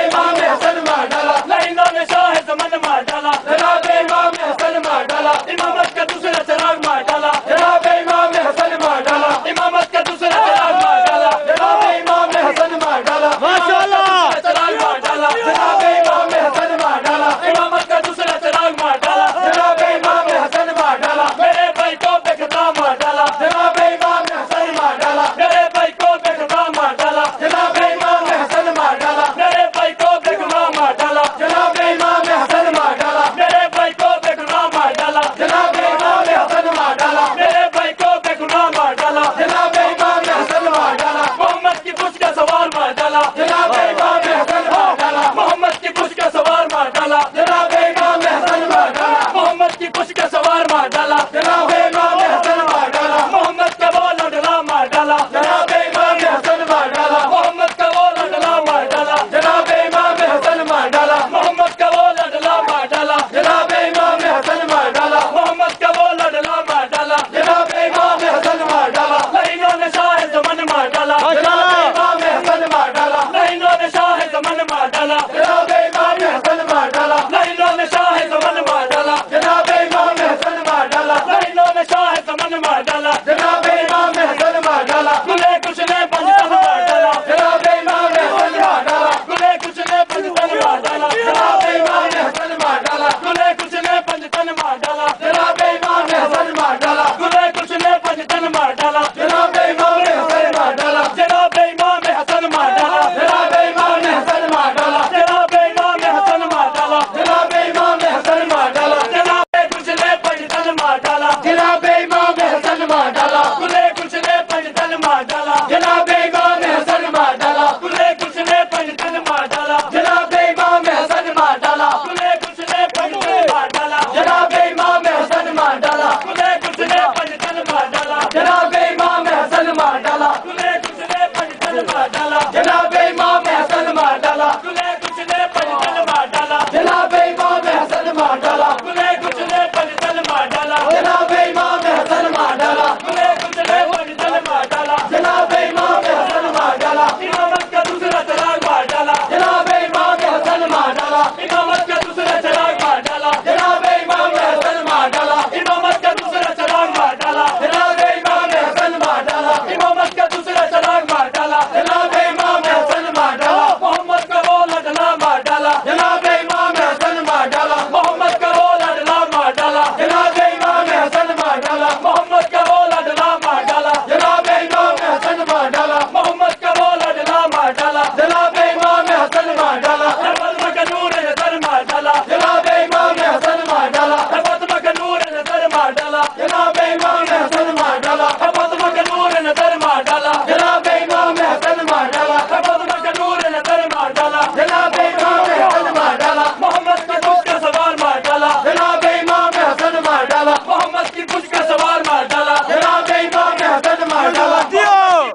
इमाम हसन मार डाला, लाइनों ने शाह ज़मन मार डाला, जनाब इमाम हसन मार डाला, इमामत का दूसरा चिराग मार डाला, जनाब इमाम हसन मार डाला, इमामत का दूसरा चिराग मार डाला, जनाब इमाम हसन मार डाला, माशाअल्लाह चिराग मार डाला, जनाब इमाम हसन मार डाला, इमामत का दूसरा चिराग मार डाला, जनाब इमाम हसन मार डाला, मेरे भाई को बेखता मार डाला, जनाब इमाम हसन मार डाला, मेरे भाई को बेखता मार डाला, जनाब इमाम हसन मार डाला, मेरे भाई को बेगुनाह मार डाला, जनाब इमाम हसन मार डाला, मेरे भाई को बेगुनाह मार डाला, जनाब इमाम हसन मार डाला, मेरे भाई को बेगुनाह मार डाला, जनाब इमाम हसन मार डाला, मोहम्मद की पुष्ट का सवार मार डाला, जनाब इमाम हसन मार डाला, मोहम्मद की पुष्ट का सवार मार डाला, जनाब इमाम हसन मार डाला, मोहम्मद की पुष्ट का सवार मार डाला, जनाब इमाम हसन मार डाला, मोहम्मद का वो लड़ला मार डाला, जनाब इमाम हसन मार डाला, मोहम्मद का वो लड़ला मार डाला, जनाब इमाम हसन मार डाला, मोहम्मद का वो लड़ला मार डाला, जनाब इमाम हसन मार डाला, मोहम्मद का वो लड़ला मार डाला, जनाब इमाम हसन मार डाला, लाइनों ने शाह ज़मन मार डाला, जनाब इमाम हसन मार डाला, लाइनों ने शाह ज़मन मार डाला, जनाब इमाम हसन मार डाला, लाइनों ने शाह ज़मन मार डाला, जनाब इमाम हसन मार डाला, लाइनों ने शाह ज़मन मार डाला, जनाब इमाम हसन मार डाला, गुले कुछ ने पंजतन मार डाला, जनाब इमाम हसन मार डाला, गुले कुछ ने पंजतन मार डाला, जनाब इमाम हसन मार डाला, गुले कुछ ने पंजतन मार डाला, जनाब इमाम हसन मार डाला, गुले कुछ ने पंजतन मार डाला, जनाब इमाम हसन मार डाला, जनाब इमाम हसन मार डाला, जनाब इमाम हसन मार डाला, जनाब इमाम हसन मार डाला, जनाब इमाम हसन मार डाला, जनाब कुछ ने पंजतन मार डाला, जनाब इमाम हसन मार डाला, गुले कुछ ने पंजतन मार डाला, जनाब इमाम हसन मार डाला, गुले कुछ ने पंजतन मार डाला, जनाब इमाम हसन मार डाला, गुले कुछ ने पंजतन मार डाला, जनाब इमाम हसन मार डाला, गुले कुछ ने पंजतन मार डाला, जनाब इमाम हसन मार डाला, गुले कुछ ने पंजतन मार डाला, जनाब इमाम हसन मार डाला, गुले कुछ ने पंजतन मार डाला, जनाब इमाम हसन मार डाला, गुले कुछ ने पंजतन मार डाला, जनाब इमाम हसन मार डाला, गुले कुछ ने पंजतन मार डाला, जनाब इमाम हसन मार डाला, इमामत का दूसरा चिराग मार डाला, जनाब इमाम हसन मार डाला, इमामत का दूसरा चिराग मार डाला, जनाब इमाम हसन मार डाला, इमामत का दूसरा चिराग मार डाला, जनाब इमाम हसन मार डाला, इमामत का दूसरा चिराग मार डाला, जनाब इमाम हसन मार डाला, मोहम्मद का वो लड़ला मार डाला, जनाब इमाम हसन मार डाला, मोहम्मद का वो लड़ला मार डाला, जनाब इमाम हसन मार डाला, मोहम्मद का वो लड़ला मार डाला, जनाब इमाम हसन मार डाला, मोहम्मद का वो लड़ला मार डाला, जनाब इमाम हसन मार डाला, फातिमा का नूर नजर मार डाला, जनाब इमाम हसन मार डाला, फातिमा का नूर नजर मार डाला, जनाब इमाम हसन मार डाला, फातिमा का नूर नजर मार डाला, जनाब इमाम हसन मार डाला, फातिमा का नूर नजर मार डाला, जनाब इमाम हसन मार डाला, मोहम्मद की पुष्ट का सवार मार डाला, जनाब इमाम हसन मार डाला, मोहम्मद की पुष्ट का सवार मार डाला, जनाब इमाम हसन मार डाला,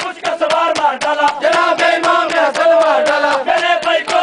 पुष्ट का सवार मार डाला, जनाब इमाम हसन मार डाला, मेरे भाई को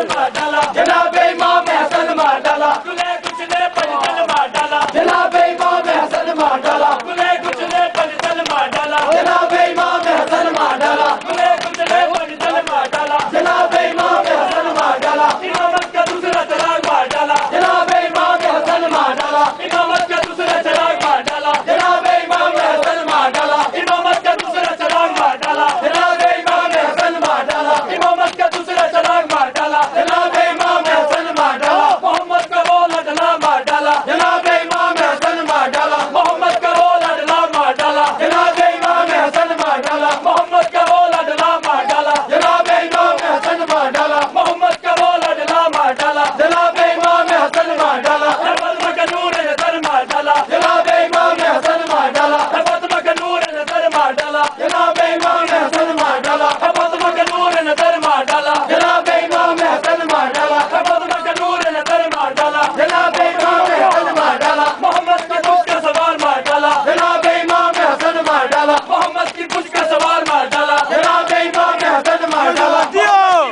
हसन मार डाला, जनाबे इमाम हसन मार डाला, कुले कुचले पंचल मार डाला, जनाबे इमाम हसन मार डाला, कुले कुचले पंचल मार डाला, जनाबे इमाम हसन मार डाला, कुले कुचले पंचल मार डाला, जनाबे इमाम हसन मार डाला, इमामत का दूसरा चराग मार डाला, जनाबे इमाम हसन मार डाला, इमामत का दूसरा चराग मार डाला, जनाबे इमाम हसन मार डाला, इमामत का दूसरा चराग मार डाला, जनाबे इमाम हसन मार डाला, इमामत का दूसरा चराग मार डाला, जनाबे इमाम हसन मार डाला, मोहम्मद का वो लडला मार डाला, जनाबे इमाम हसन मार डाला, मोहम्मद का वो लडला मार डाला, जनाबे इमाम हसन मार डाला, मोहम्मद का वो लडला मार डाला, जनाबे इमाम हसन मार डाला, मोहम्मद का वो लडला मार डाला, जनाबे इमाम हसन मार डाला, फातिमा का नूर नजर मार डाला, जनाबे इमाम हसन मार डाला, फातिमा का नूर नजर मार डाला, जनाबे इमाम हसन मार डाला, फातिमा का नूर नजर मार डाला, जनाबे इमाम हसन मार डाला, फातिमा का नूर नजर मार डाला, जनाबे इमाम हसन मार डाला, मोहम्मद की कुछ का सवार मार डाला, जनाबे इमाम हसन मार डाला, मोहम्मद की कुछ का सवार मार डाला, जनाबे इमाम हसन मार डाला,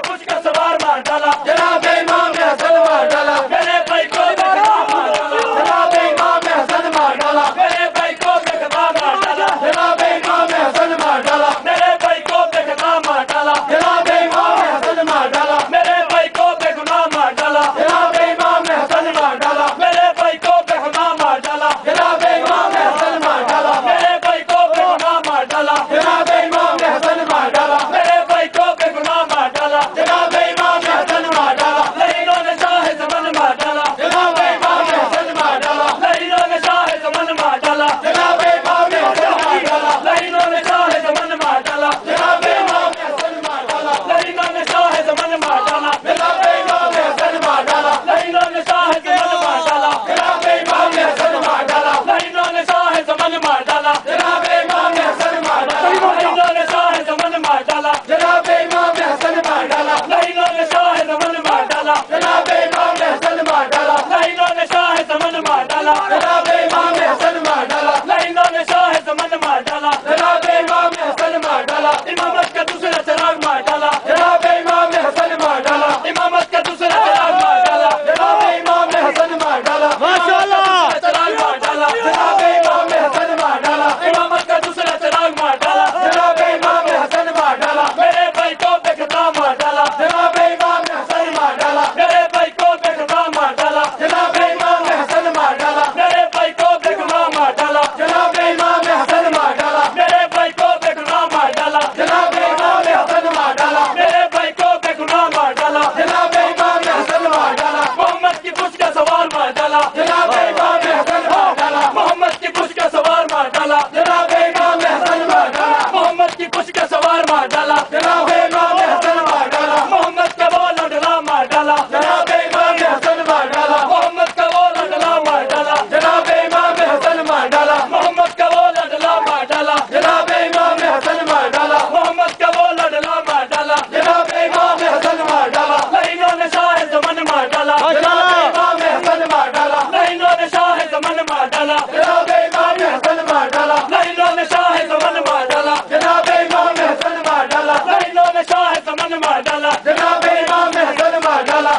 कुछ का सवार मार डाला, जनाबे इमाम हसन मार डाला, मेरे भाई को बेखदा मार डाला, जनाबे इमाम हसन मार डाला, मेरे भाई को बेखदा मार डाला, जनाबे इमाम हसन मार डाला, मेरे भाई को बेखदा मार डाला, जनाबे इमाम हसन मार डाला, मेरे भाई को बेगुनाह मार डाला, जनाबे इमाम हसन मार डाला, मेरे भाई को बेगुनाह मार डाला, जनाबे इमाम हसन मार डाला, मेरे भाई को बेगुनाह मार डाला, जनाबे इमाम हसन मार डाला, मेरे भाई को बेगुनाह मार डाला, जनाबे इमाम हसन मार डाला, लहीनों ने शाह ज़मन मार डाला, जनाबे इमाम हसन मार डाला, लहीनों ने शाह ज़मन मार डाला, जनाबे इमाम हसन मार डाला, लहीनों ने शाह ज़मन मार डाला, जनाबे इमाम हसन मार डाला, लहीनों ने शाह ज़मन मार डाला, जनाबे इमाम हसन मार डाला, लहीनों ने शाह ज़मन मार डाला, जनाबे इमाम हसन मार डाला, लहीनों ने शाह ज़मन मार डाला, जनाबे इमाम हसन मार डाला, लहीनों ने शाह ज़मन मार डाला, जनाबे इमाम हसन मार डाला, लहीनों ने शाह ज़मन मार डाला, जनाबे इमाम हसन मार डाला, लहीनों ने शाह ज़मन मार डाला, जनाबे इमाम हसन मार डाला, लहीनों ने शाह ज़मन मार डाला, जनाबे इमाम हसन मार डाला, इमामत का दूसरा चराग मार डाला, जनाबे इमाम हसन मार डाला, इमामत का दूसरा चराग मार डाला, जनाबे इमाम हसन मार डाला, माशाअल्लाह चराग मार डाला, जनाबे इमाम हसन मार डाला, इमामत का दूसरा चराग मार डाला, जनाबे इमाम हसन मार डाला, मेरे भाई को बेखदा मार डाला, जनाबे इमाम हसन मार डाला, मेरे भाई को बेखदा मार डाला, जनाबे इमाम हसन मार डाला, मेरे भाई को बेगुनाह मार डाला, जनाबे इमाम हसन मार डाला, मेरे भाई को बेगुनाह मार डाला, जनाबे इमाम हसन मार डाला, मेरे भाई को बेगुनाह मार डाला, जनाबे इमाम हसन मार डाला, मोहम्मद की कुछ का सवार मार डाला, जनाबे इमाम हसन मार डाला, मोहम्मद की कुछ का सवार मार डाला, जनाबे इमाम हसन मार डाला, मोहम्मद की कुछ का सवार मार डाला, जनाबे इमाम हसन मार डाला, मोहम्मद का वो लडला मार डाला, जनाबे इमाम हसन मार डाला, मोहम्मद का वो लडला मार डाला, जनाबे इमाम हसन मार डाला, मोहम्मद का वो लडला मार डाला, जनाबे इमाम हसन मार डाला, मोहम्मद का वो लडला मार डाला, जनाबे इमाम हसन मार डाला, लहीनों ने शाह ज़मन मार डाला, जनाबे इमाम हसन मार डाला, लहीनों ने शाह ज़मन मार डाला, जनाबे इमाम हसन मार डाला, लहीनों ने शाह ज़मन मार डाला, जनाबे इमाम हसन मार डाला, लहीनों ने शाह ज़मन मार डाला, जनाबे इमाम हसन मार डाला।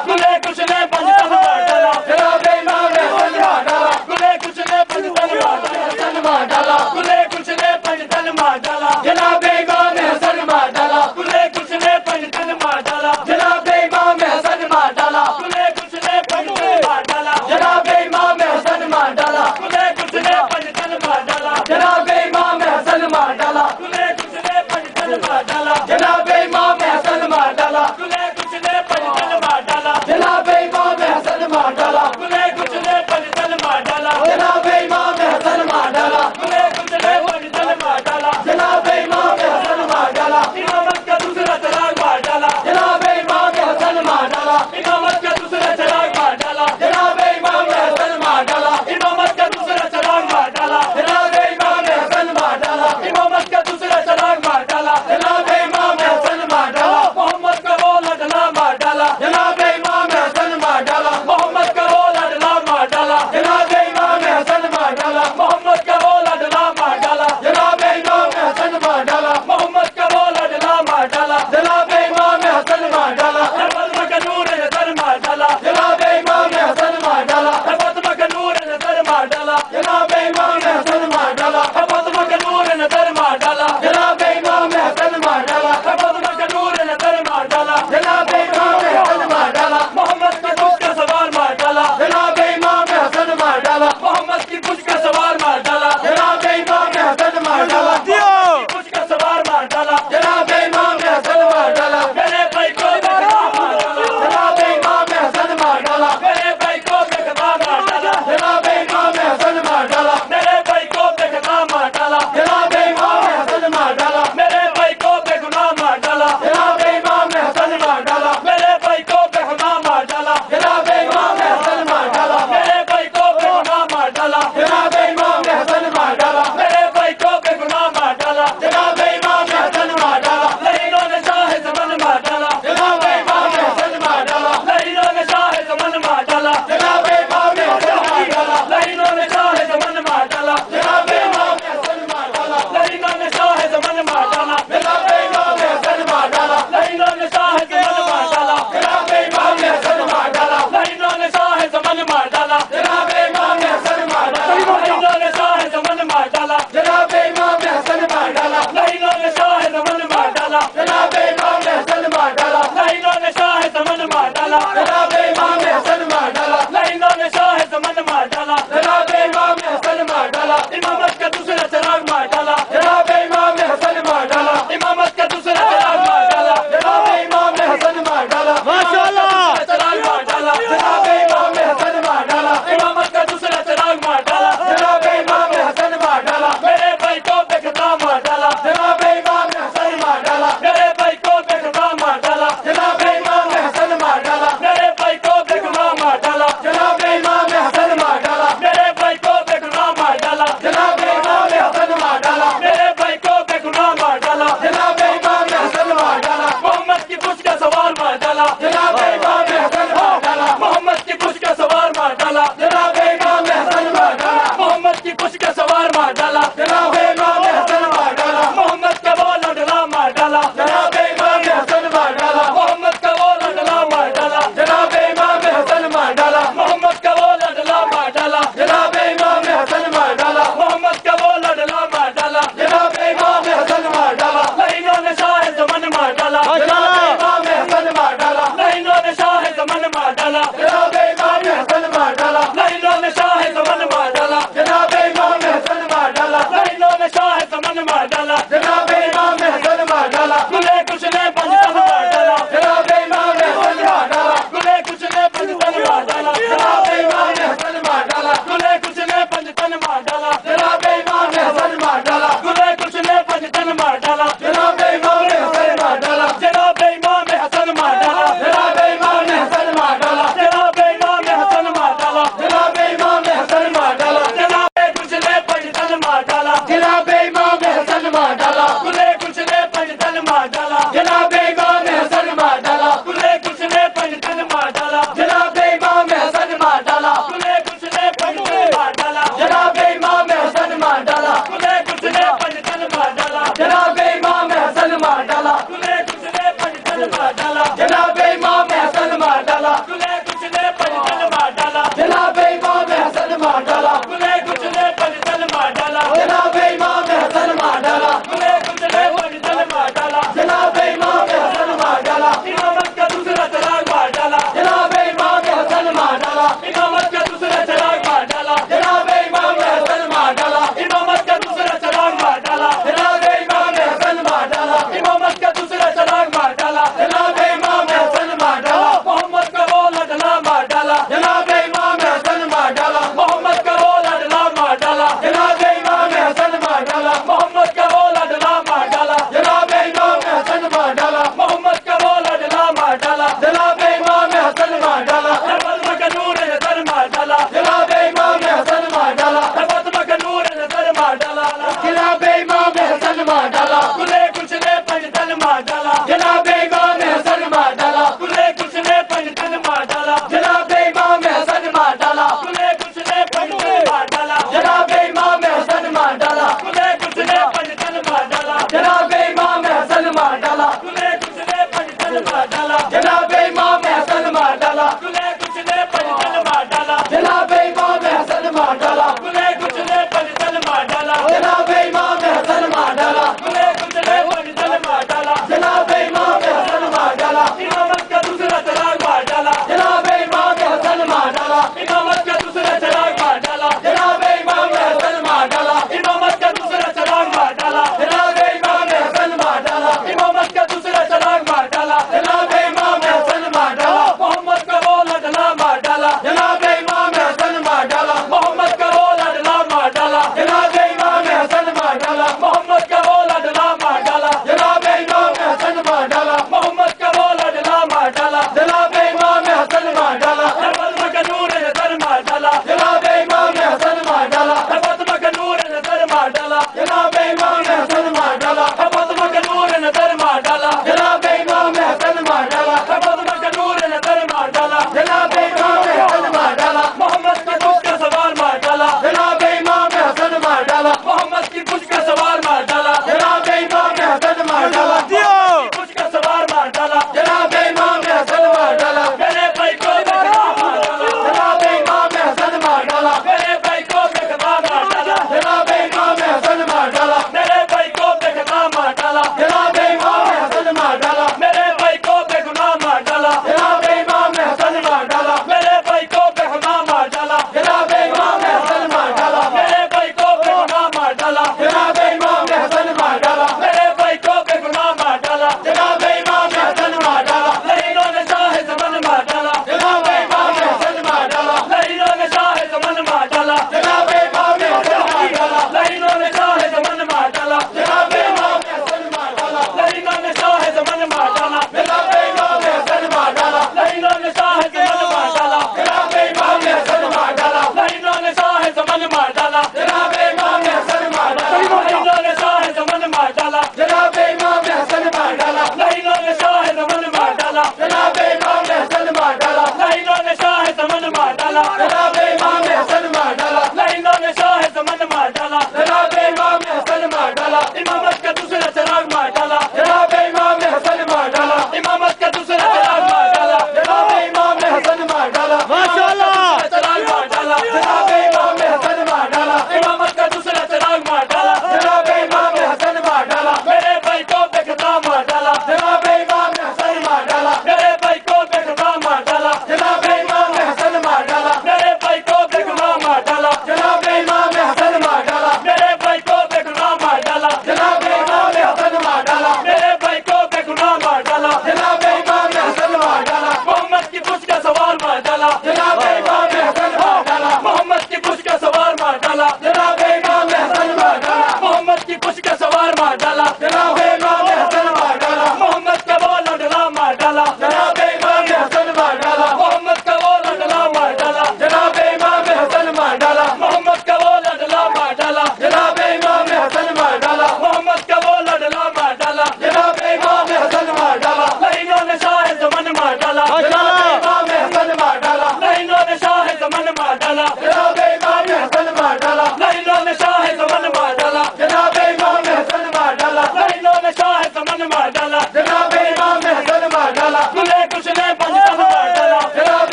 जनाब इमाम हसन मार डाला, लाइनों ने शाह ज़मान मार डाला, जनाब इमाम हसन मार डाला, इमामत का दूसरा चिराग मार डाला, जनाब इमाम हसन मार डाला, इमामत का दूसरा चिराग मार डाला, जनाब इमाम हसन मार डाला, माशाअल्लाह चिराग मार डाला, जनाब इमाम हसन मार डाला, इमामत का दूसरा चिराग मार डाला, जनाब इमाम हसन मार डाला, मेरे भाई को बेखता मार डाला, जनाब इमाम हसन मार डाला, मेरे भाई को बेखता मार डाला, जनाब इमाम हसन मार डाला, मेरे भाई को बेगुनाह मार डाला, जनाब इमाम हसन मार डाला, मेरे भाई को बेगुनाह मार डाला, जनाब इमाम हसन मार डाला, मेरे भाई को बेगुनाह मार डाला, जनाब इमाम हसन मार डाला, मोहम्मद की पुष्ट का सवार मार डाला, जनाब इमाम हसन मार डाला, मोहम्मद की पुष्ट का सवार मार डाला, जनाब इमाम हसन मार डाला, मोहम्मद की पुष्ट का सवार मार डाला, जनाब इमाम हसन मार डाला, मोहम्मद का वो लड़ला मार डाला, जनाब इमाम हसन मार डाला, मोहम्मद का वो लड़ला मार डाला, जनाब इमाम हसन मार डाला, मोहम्मद का वो लड़ला मार डाला, जनाब इमाम हसन मार डाला, मोहम्मद का वो लड़ला मार डाला, जनाब इमाम हसन मार डाला, लाइनों ने शाह ज़मान मार डाला, जनाब इमाम हसन मार डाला, लाइनों ने शाह ज़मान मार डाला, जनाब इमाम हसन मार डाला, लाइनों ने शाह ज़मान मार डाला, जनाब इमाम हसन मार डाला, लाइनों ने शाह ज़मान मार डाला, जनाब इमाम हसन मार डाला, गुले कुछ ने पंजतन मार डाला, जनाब इमाम हसन मार डाला, गुले कुछ ने पंजतन मार डाला, जनाब इमाम हसन मार डाला, गुले कुछ ने पंजतन मार डाला, जनाब इमाम हसन मार डाला, गुले कुछ ने पंजतन मार डाला, जनाब इमाम हसन मार डाला, जनाब इमाम हसन मार डाला, जनाब इमाम हसन मार डाला, जनाब इमाम हसन मार डाला, जनाब इमाम हसन मार डाला, जनाब कुछ ने पंजतन मार डाला, जनाब इमाम हसन मार डाला, गुले कुछ ने पंजतन मार डाला, जनाब इमाम हसन मार डाला, गुले कुछ ने पंजतन मार डाला, जनाब इमाम हसन मार डाला, गुले कुछ ने पंजतन मार डाला, जनाब इमाम हसन मार डाला, गुले कुछ ने पंजतन मार डाला, जनाब इमाम हसन मार डाला, गुले कुछ ने पंजतन मार डाला, जनाब इमाम हसन मार डाला, गुले कुछ ने पंजतन मार डाला, जनाब इमाम हसन मार डाला, गुले कुछ ने पंजतन मार डाला, जनाब इमाम हसन मार डाला, गुले कुछ ने पंजतन मार डाला, जनाब इमाम हसन मार डाला, इमामत का दूसरा चिराग मार डाला, जनाब इमाम हसन मार डाला, इमामत का दूसरा चिराग मार डाला, जनाब इमाम हसन मार डाला, इमामत का दूसरा चिराग मार डाला, जनाब इमाम हसन मार डाला, इमामत का दूसरा चिराग मार डाला, जनाब इमाम हसन मार डाला, मोहम्मद का वो लड़ला मार डाला, जनाब इमाम हसन मार डाला, मोहम्मद का वो लड़ला मार डाला, जनाब इमाम हसन मार डाला, मोहम्मद का वो लड़ला मार डाला, जनाब इमाम हसन मार डाला, मोहम्मद का वो लड़ला मार डाला, जनाब इमाम हसन मार डाला, फातिमा का नूर नजर मार डाला, जनाब इमाम हसन मार डाला, फातिमा का नूर नजर मार डाला, जनाब इमाम हसन मार डाला, गुले कुछ ने पंजतन मार डाला, जनाब इमाम हसन मार डाला, गुले कुछ ने पंजतन मार डाला, जनाब इमाम हसन मार डाला, गुले कुछ ने पंजतन मार डाला, जनाब इमाम हसन मार डाला, गुले कुछ ने पंजतन मार डाला, जनाब इमाम हसन मार डाला, गुले कुछ ने पंजतन मार डाला, जनाब इमाम हसन मार डाला, गुले कुछ ने पंजतन मार डाला, जनाब इमाम हसन मार डाला, गुले कुछ ने पंजतन मार डाला, जनाब इमाम हसन मार डाला, गुले कुछ ने पंजतन मार डाला, जनाब इमाम हसन मार डाला, इमामत का दूसरा चिराग मार डाला, जनाब इमाम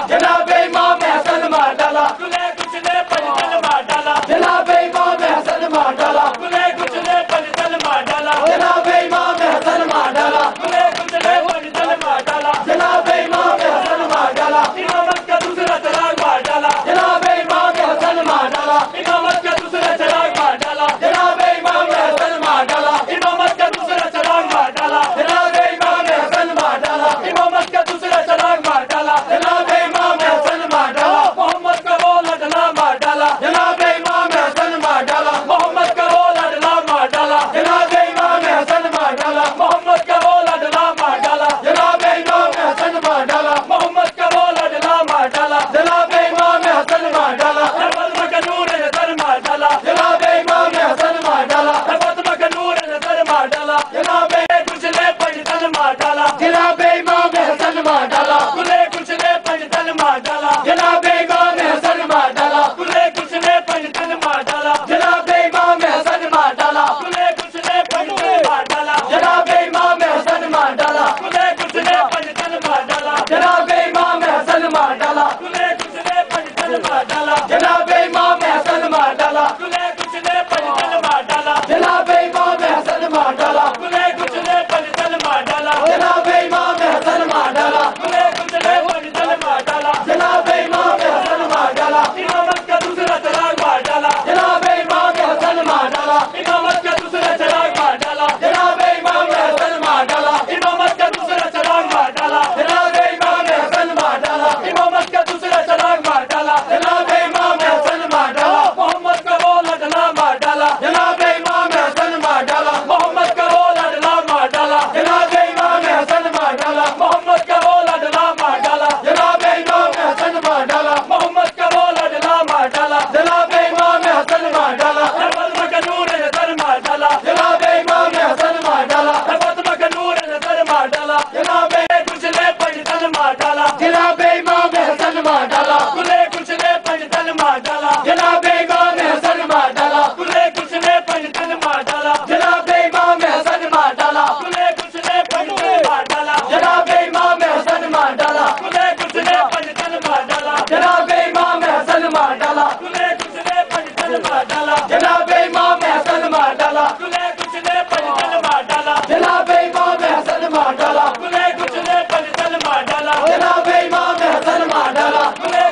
जनाब इमाम हसन मार डाला, कुले कुछ ने पंजतन मार डाला, जनाब इमाम हसन मार डाला, कुले कुछ ने पंजतन मार डाला, जनाब इमाम हसन मार डाला, कुले कुछ ने पंजतन मार डाला, जनाब इमाम हसन मार डाला, इमामत का दूसरा चराग मार डाला, जनाब इमाम हसन मार डाला, इमामत का दूसरा चराग मार डाला, जनाब इमाम हसन मार डाला, इमामत का दूसरा चराग मार डाला, जनाब इमाम हसन मार डाला, इमामत का दूसरा चराग मार डाला, जनाब इमाम हसन मार डाला, मोहम्मद का वो लडला मार डाला, जनाब इमाम हसन मार डाला, मोहम्मद का वो लडला मार डाला, जनाब इमाम हसन मार डाला, मोहम्मद का वो लडला मार डाला, जनाब इमाम हसन मार डाला, मोहम्मद का वो लडला मार डाला, जनाब इमाम हसन मार डाला, फातिमा का नूर नजर मार डाला, जनाब इमाम हसन मार डाला, फातिमा का नूर नजर मार डाला, जनाब कुछ ने पंजतन मार डाला, जनाब इमाम हसन मार डाला, कुले कुछ ने पंजतन मार डाला, जनाब इमाम हसन मार डाला, कुले कुछ ने पंजतन मार डाला, जनाब इमाम हसन मार डाला, कुले कुछ ने पंजतन मार डाला, जनाब इमाम हसन मार डाला, कुले कुछ ने पंजतन मार डाला, जनाब इमाम हसन मार डाला, कुले कुछ ने पंजतन मार डाला, जनाब इमाम हसन मार डाला, कुले कुछ ने पंजतन मार डाला, जनाब इमाम हसन मार डाला, कुले कुछ ने पंजतन मार डाला, जनाब इमाम हसन मार डाला, कुले कुछ ने पंजतन मार डाला, जनाब इमाम हसन मार डाला, इमामत का दूसरा चराग मार डाला, जनाब इमाम हसन मार डाला, इमामत का दूसरा चराग मार डाला, जनाब इमाम हसन मार डाला, इमामत का दूसरा चराग मार डाला, जनाब इमाम हसन मार डाला, इमामत का दूसरा चराग मार डाला, जनाब इमाम हसन मार डाला, मोहम्मद का वो लडला मार डाला, जनाब इमाम हसन मार डाला, मोहम्मद का वो लडला मार डाला, जनाब इमाम हसन मार डाला, मोहम्मद का वो लडला मार डाला, जनाब इमाम हसन मार डाला, मोहम्मद का वो लडला मार डाला, जनाब इमाम हसन मार डाला, फातिमा का नूर नजर मार डाला, जनाब इमाम हसन मार डाला, फातिमा का नूर नजर मार डाला, जनाब कुछ ने पंजतन मार डाला, जनाब इमाम हसन मार डाला, कुले कुछ ने पंजतन मार डाला, जनाब इमाम हसन मार डाला, कुले कुछ ने पंजतन मार डाला, जनाब इमाम हसन मार डाला, कुले कुछ ने पंजतन मार डाला, जनाब इमाम हसन मार डाला, कुले कुछ ने पंजतन मार डाला, जनाब इमाम हसन मार डाला, कुले कुछ ने पंजतन मार डाला, जनाब इमाम हसन मार डाला, कुले कुछ ने पंजतन मार डाला, जनाब इमाम हसन मार डाला, कुले कुछ ने पंजतन मार डाला, जनाब इमाम हसन मार डाला, कुले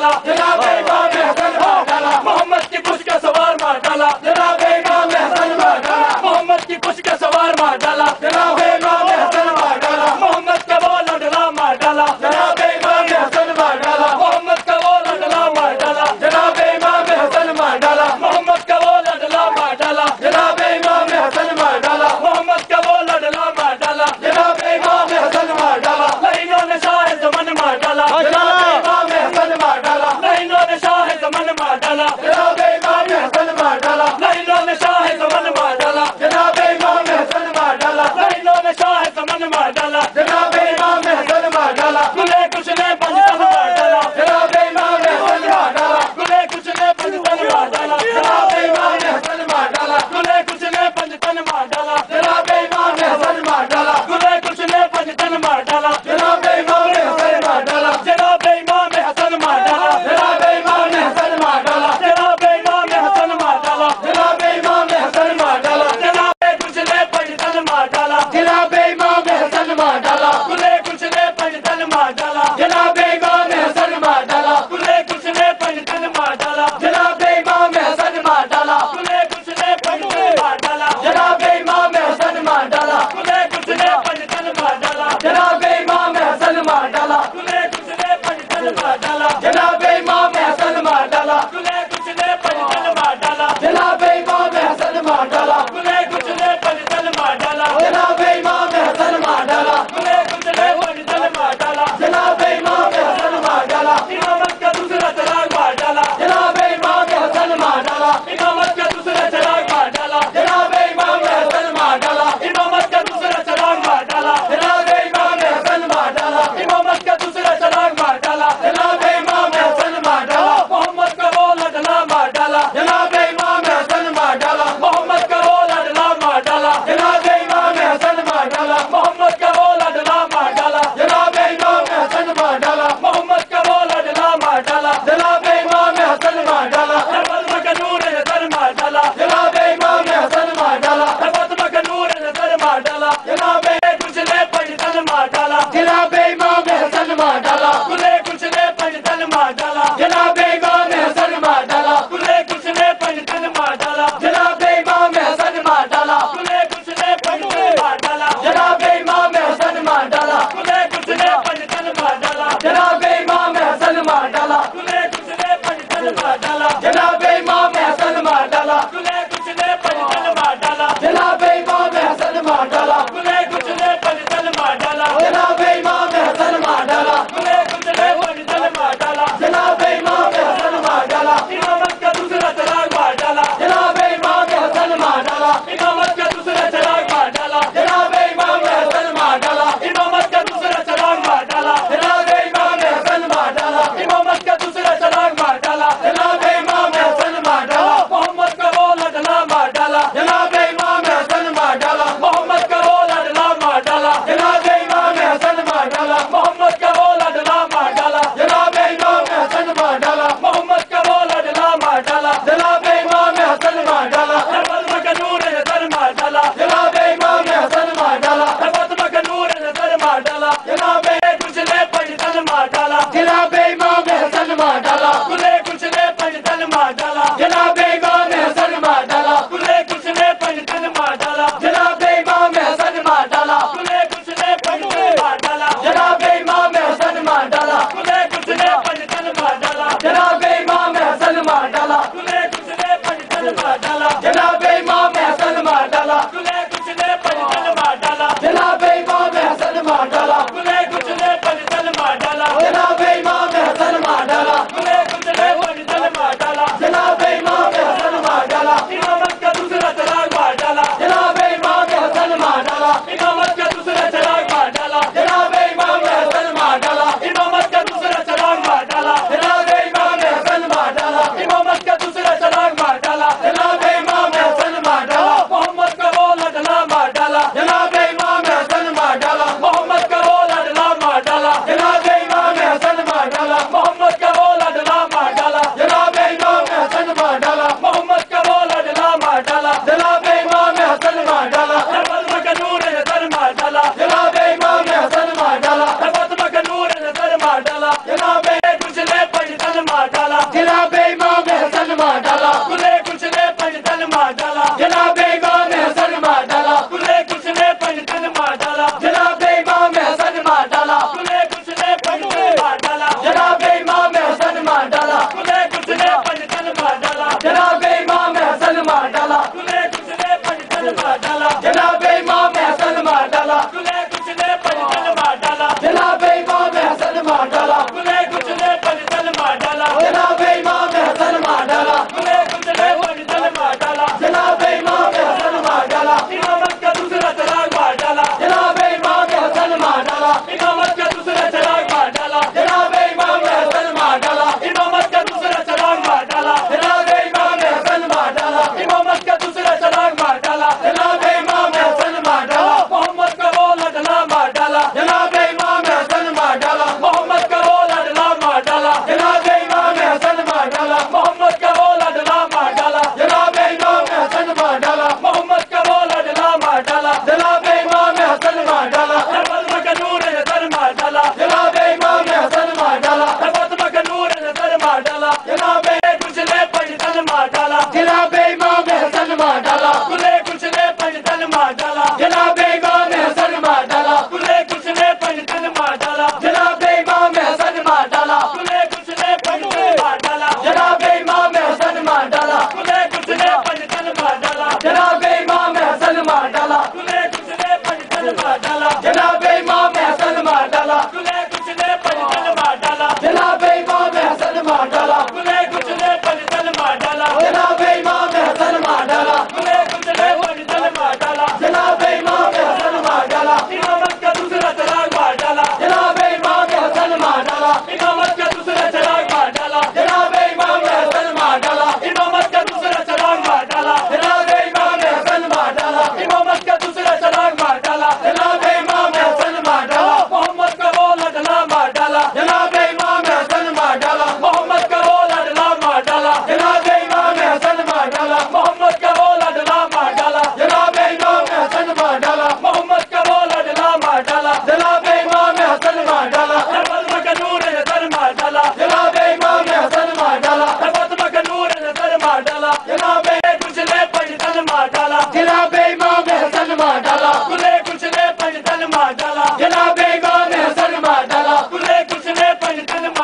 डाला, जनाब इमाम हसन मार डाला, मोहम्मद की कुछ का सवार मार डाला, जनाब इमाम हसन मार डाला, मोहम्मद की कुछ का सवार मार डाला, जनाब इमाम हसन मार डाला, मोहम्मद का वो लड़ला मार डाला, जनाब इमाम हसन मार डाला, मोहम्मद का वो लड़ला मार डाला, जनाब इमाम हसन मार डाला, मोहम्मद का वो लड़ला मार डाला, जनाब इमाम हसन मार डाला, मोहम्मद का वो लड़ला मार डाला, जनाब इमाम हसन मार डाला, लाइनों ने शाह ज़मन मार डाला, जनाब इमाम हसन मार डाला, लाइनों ने शाह ज़मन मार डाला, जनाब इमाम हसन मार डाला, लाइनों ने शाह ज़मन मार डाला, जनाब इमाम हसन मार डाला, लाइनों ने शाह ज़मन मार डाला, जनाब इमाम हसन मार डाला, गुले कुछ ने पंजतन मार डाला, जनाब इमाम हसन मार डाला, गुले कुछ ने पंजतन मार डाला, जनाब इमाम हसन मार डाला, गुले कुछ ने पंजतन मार डाला, जनाब इमाम हसन मार डाला, गुले कुछ ने पंजतन मार डाला, जनाब इमाम हसन मार डाला, जनाब इमाम हसन मार डाला, जनाब इमाम हसन मार डाला, जनाब इमाम हसन मार डाला, जनाब इमाम हसन मार डाला, जनाब कुछ ने पंजतन मार डाला, जनाब इमाम हसन मार डाला, गुले कुछ ने पंजतन मार डाला, जनाब इमाम हसन मार डाला, गुले कुछ ने पंजतन मार डाला, जनाब इमाम हसन मार डाला, गुले कुछ ने पंजतन मार डाला, जनाब इमाम हसन मार डाला, गुले कुछ ने पंजतन मार डाला, जनाब इमाम हसन मार डाला, गुले कुछ ने पंजतन मार डाला, जनाब इमाम हसन मार डाला, गुले कुछ ने पंजतन मार डाला, जनाब इमाम हसन मार डाला, गुले कुछ ने पंजतन मार डाला, जनाब इमाम हसन मार डाला, गुले कुछ ने पंजतन मार डाला, जनाब इमाम हसन मार डाला, इमामत का दूसरा चराग मार डाला, जनाब इमाम हसन मार डाला, इमामत का दूसरा चराग मार डाला, जनाब इमाम हसन मार डाला, इमामत का दूसरा चराग मार डाला, जनाब इमाम हसन मार डाला, इमामत का दूसरा चराग मार डाला, जनाब इमाम हसन मार डाला, मोहम्मद का वो लड़ला मार डाला, जनाब इमाम हसन मार डाला, मोहम्मद का वो लड़ला मार डाला, जनाब इमाम हसन मार डाला, मोहम्मद का वो लड़ला मार डाला, जनाब इमाम हसन मार डाला, मोहम्मद का वो लड़ला मार डाला, जनाब इमाम हसन मार डाला, फातिमा का नूर नजर मार डाला, जनाब इमाम हसन मार डाला, फातिमा का नूर नजर मार डाला, जनाब कुछ ने पंजतन मार डाला, जनाब इमाम हसन मार डाला, गुले कुछ ने पंजतन मार डाला, जनाब इमाम हसन मार डाला, गुले कुछ ने पंजतन मार डाला, जनाब इमाम हसन मार डाला, गुले कुछ ने पंजतन मार डाला, जनाब इमाम हसन मार डाला, गुले कुछ ने पंजतन मार डाला, जनाब इमाम हसन मार डाला, गुले कुछ ने पंजतन मार डाला, जनाब इमाम हसन मार डाला, गुले कुछ ने पंजतन मार डाला, जनाब इमाम हसन मार डाला, गुले कुछ ने पंजतन मार डाला, जनाब इमाम हसन मार डाला, गुले कुछ ने पंजतन मार डाला, जनाब इमाम हसन मार डाला, इमामत का दूसरा चराग मार डाला, जनाब इमाम हसन मार डाला, इमामत का दूसरा चराग मार डाला, जनाब इमाम हसन मार डाला, इमामत का दूसरा चराग मार डाला, जनाब इमाम हसन मार डाला, इमामत का दूसरा चराग मार डाला, जनाब इमाम हसन मार डाला, मोहम्मद का वो लड़ला मार डाला, जनाब इमाम हसन मार डाला, मोहम्मद का वो लड़ला मार डाला, जनाब इमाम हसन मार डाला, मोहम्मद का वो लड़ला मार डाला, जनाब इमाम हसन मार डाला, मोहम्मद का वो लड़ला मार डाला, जनाब इमाम हसन मार डाला, फातिमा का नूर नजर मार डाला, जनाब इमाम हसन मार डाला, फातिमा का नूर नजर मार डाला, जनाब कुछ ने पंजतन मार डाला, जनाब इमाम हसन मार डाला, गुले कुछ ने पंजतन मार डाला, जनाब इमाम हसन मार डाला, गुले कुछ ने पंजतन मार डाला, जनाब इमाम हसन मार डाला, गुले कुछ ने पंजतन मार डाला, जनाब इमाम हसन मार डाला, गुले कुछ ने पंजतन मार डाला, जनाब इमाम हसन मार डाला, गुले कुछ ने पंजतन मार डाला, जनाब इमाम हसन मार डाला, गुले कुछ ने पंजतन मार डाला, जनाब इमाम हसन मार डाला, गुले कुछ ने पंजतन मार डाला, जनाब इमाम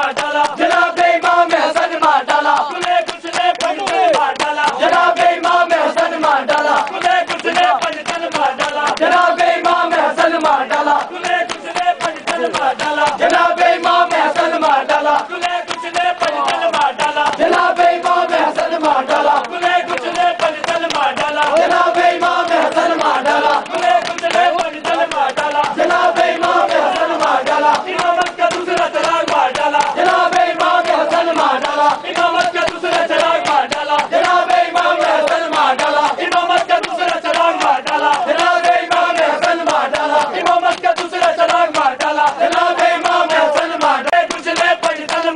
मार डाला, जनाब इमाम हसन मार डाला, खुले कुछ ने पंचतन मार डाला, जनाब इमाम हसन मार डाला, खुले कुछ ने पंचतन मार डाला, जनाब इमाम हसन मार डाला, खुले कुछ ने पंचतन मार डाला, जनाब इमाम हसन मार डाला, खुले कुछ ने पंचतन मार डाला, जनाब इमाम हसन मार डाला, खुले कुछ ने पंचतन मार डाला, जनाब इमाम हसन मार डाला, खुले कुछ ने पंचतन मार डाला, जनाब इमाम हसन मार डाला, इमामत का दूसरा चराग मार डाला, जनाब इमाम हसन मार डाला, इमामत का दूसरा चराग मार डाला, जनाब इमाम हसन मार डाला, इमामत का दूसरा चराग मार डाला, जनाब इमाम हसन मार डाला, इमामत का दूसरा चराग मार डाला, जनाब इमाम हसन मार डाला, कुछ ने पंचतन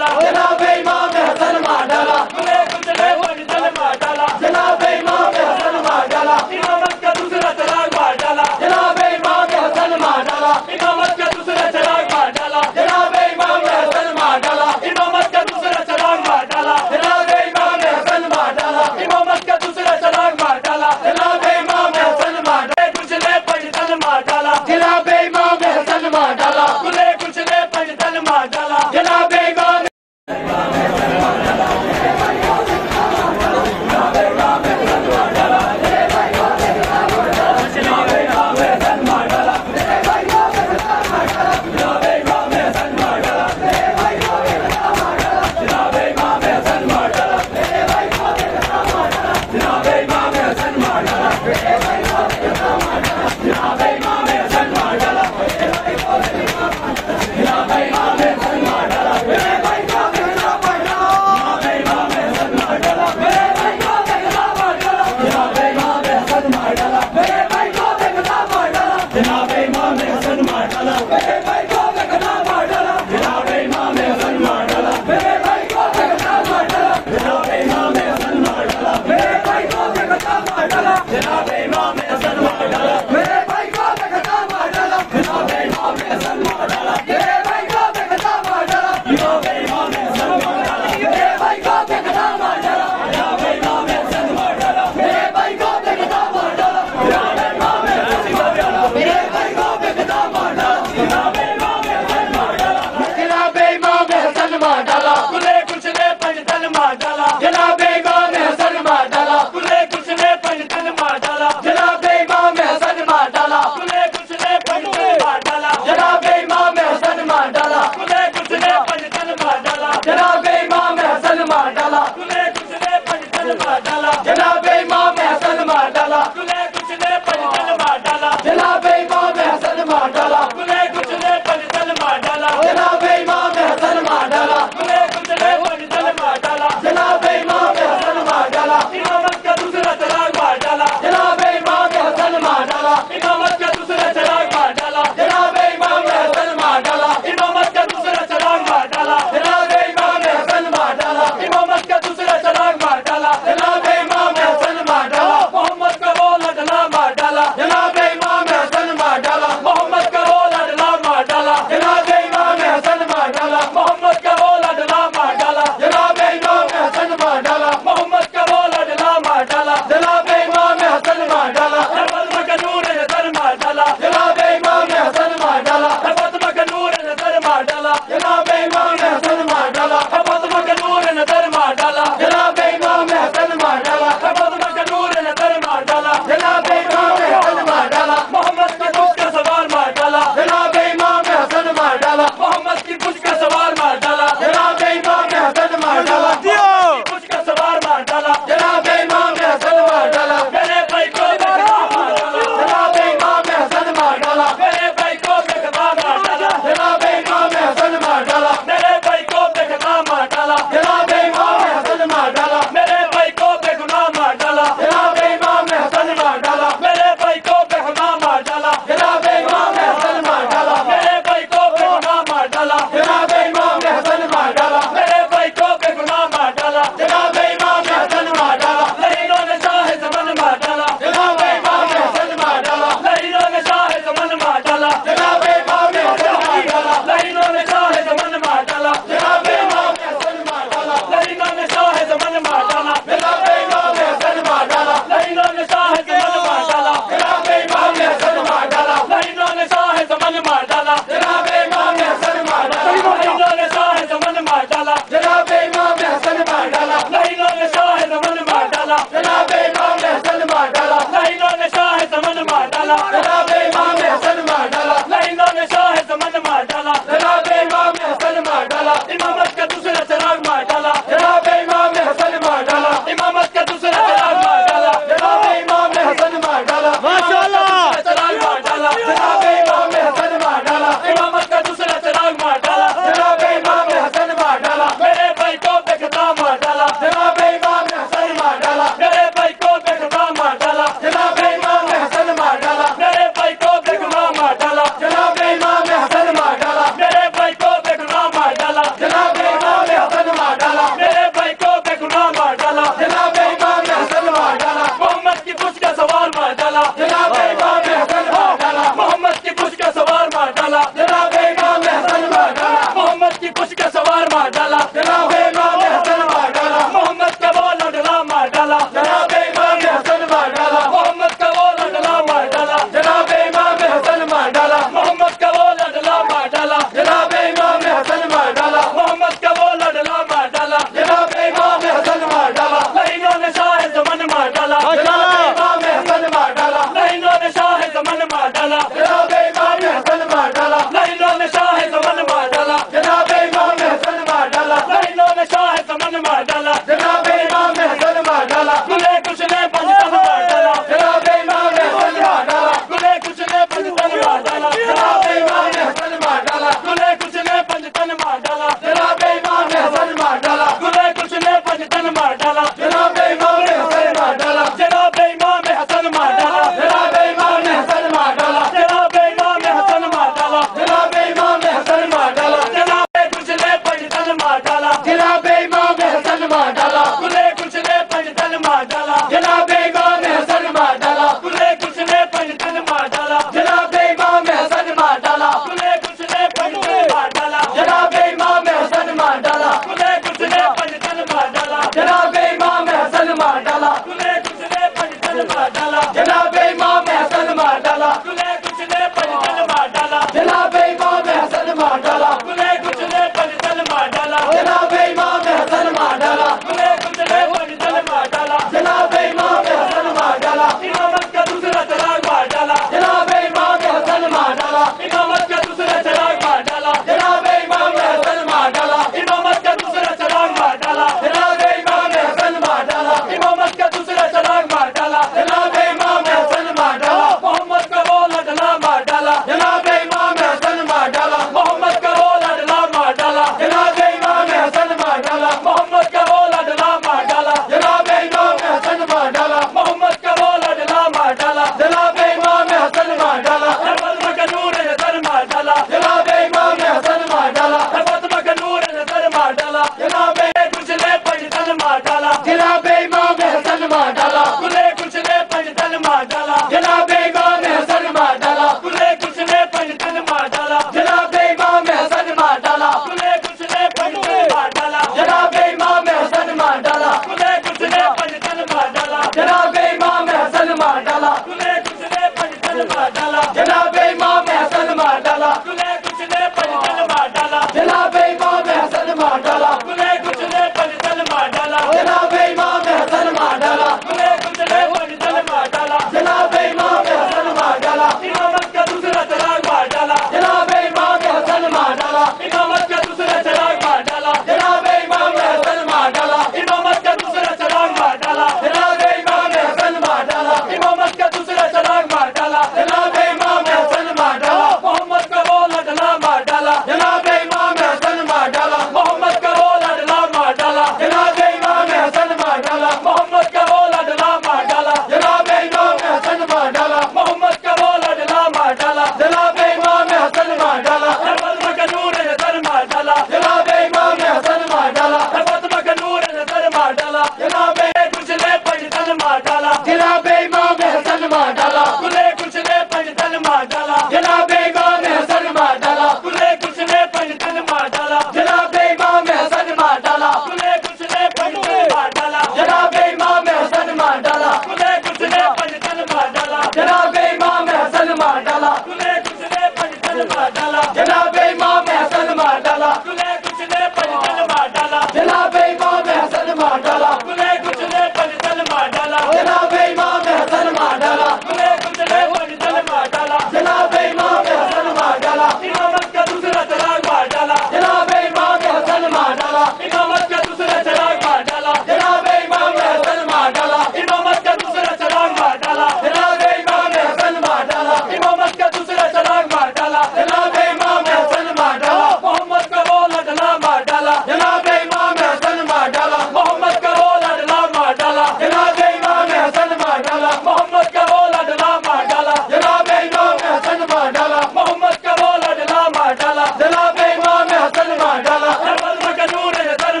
जनाब इमाम हसन मार डाला, खुले कुचले पंजतन मार डाला, जनाब इमाम हसन मार डाला, इमामत का दूसरा चराग मार डाला, जनाब इमाम हसन मार डाला, इमामत का दूसरा चराग मार डाला, जनाब इमाम हसन मार डाला, इमामत का दूसरा चराग मार डाला, जनाब इमाम हसन मार डाला, इमामत का दूसरा चराग मार डाला, जनाब इमाम हसन मार डाला, मोहम्मद का वो लडला मार डाला, जनाब इमाम हसन मार डाला, मोहम्मद का वो लडला मार डाला, जनाब इमाम हसन मार डाला, मोहम्मद का वो लडला मार डाला, जनाब इमाम हसन मार डाला, मोहम्मद का वो लडला मार डाला, जनाब इमाम हसन मार डाला, फातिमा का नूर नजर मार डाला, जनाब इमाम हसन मार डाला, फातिमा का नूर नजर मार डाला, जनाब कुचले पंजतन मार डाला, जनाब इमाम हसन मार डाला, खुले कुचले पंजतन मार डाला, जनाब इमाम हसन मार डाला, खुले कुचले पंजतन मार डाला, जनाब इमाम हसन मार डाला, खुले कुचले पंजतन मार डाला, जनाब इमाम हसन मार डाला, खुले कुचले पंजतन मार डाला, जनाब इमाम हसन मार डाला, खुले कुचले पंजतन मार डाला, जनाब इमाम हसन मार डाला, खुले कुचले पंजतन मार डाला, जनाब इमाम हसन मार डाला, खुले कुचले पंजतन मार डाला, जनाब इमाम हसन मार डाला, खुले कुचले पंजतन मार डाला, जनाब इमाम हसन मार डाला, इमामत का दूसरा चराग मार डाला, जनाब इमाम हसन मार डाला, इमामत का दूसरा चराग मार डाला, जनाब इमाम हसन मार डाला, इमामत का दूसरा चराग मार डाला, जनाब इमाम हसन मार डाला, इमामत का दूसरा चराग मार डाला, जनाब इमाम हसन मार डाला, मोहम्मद का वो लडला मार डाला, जनाब इमाम हसन मार डाला, मोहम्मद का वो लडला मार डाला, जनाब इमाम हसन मार डाला, मोहम्मद का वो लडला मार डाला, जनाब इमाम हसन मार डाला, मोहम्मद का वो लडला मार डाला, जनाब इमाम हसन मार डाला, फातिमा का नूर नजर मार डाला, जनाब इमाम हसन मार डाला, फातिमा का नूर नजर मार डाला, जनाब कुचले पंजतन मार डाला, जनाब इमाम हसन मार डाला, खुले कुचले पंजतन मार डाला, जनाब इमाम हसन मार डाला, खुले कुचले पंजतन मार डाला, जनाब इमाम हसन मार डाला, खुले कुचले पंजतन मार डाला, जनाब इमाम हसन मार डाला, खुले कुचले पंजतन मार डाला, जनाब इमाम हसन मार डाला, खुले कुचले पंजतन मार डाला, जनाब इमाम हसन मार डाला, खुले कुचले पंजतन मार डाला, जनाब इमाम हसन मार डाला, खुले कुचले पंजतन मार डाला, जनाब इमाम हसन मार डाला, खुले कुचले पंजतन मार डाला, जनाब इमाम हसन मार डाला, इमामत का दूसरा चराग मार डाला, जनाब इमाम हसन मार डाला, इमामत का दूसरा चराग मार डाला, जनाब इमाम हसन मार डाला, इमामत का दूसरा चराग मार डाला, जनाब इमाम हसन मार डाला, इमामत का दूसरा चराग मार डाला, जनाब इमाम हसन मार डाला, मोहम्मद का वो लडला मार डाला, जनाब इमाम हसन मार डाला, मोहम्मद का वो लडला मार डाला, जनाब इमाम हसन मार डाला, मोहम्मद का वो लडला मार डाला, जनाब इमाम हसन मार डाला, मोहम्मद का वो लडला मार डाला, जनाब इमाम हसन मार डाला, फातिमा का नूर नजर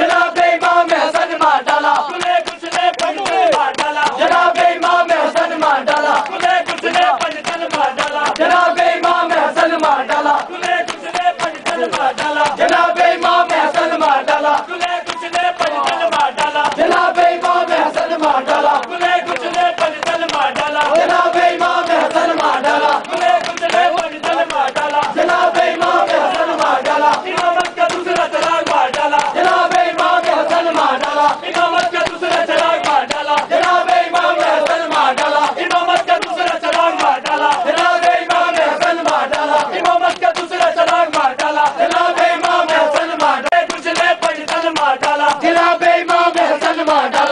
जनाब इमाम हसन मार डाला कुले कुछ ने पंचतन मार डाला जनाब इमाम हसन मार डाला कुले कुछ ने पंचतन मार डाला जनाब इमाम हसन मार डाला कुले कुछ ने पंचतन मार डाला जनाब इमाम हसन मार डाला कुले कुछ ने पंचतन मार डाला जनाब इमाम हसन मार डाला कुले कुछ ने पंचतन मार डाला जनाब इमाम हसन मार डाला कुले कुछ ने पंचतन मार डाला जनाब इमाम हसन मार डाला इमामत का दूसरा चराग मार डाला जनाब इमाम हसन मार डाला इमामत का दूसरा चराग मार डाला जनाब इमाम हसन मार डाला इमामत का दूसरा चराग मार डाला जनाब इमाम हसन मार डाला इमामत का दूसरा चराग मार डाला जनाब इमाम हसन मार डाला कुछ ने पंचतन मार डाला जनाब इमाम हसन मार डाला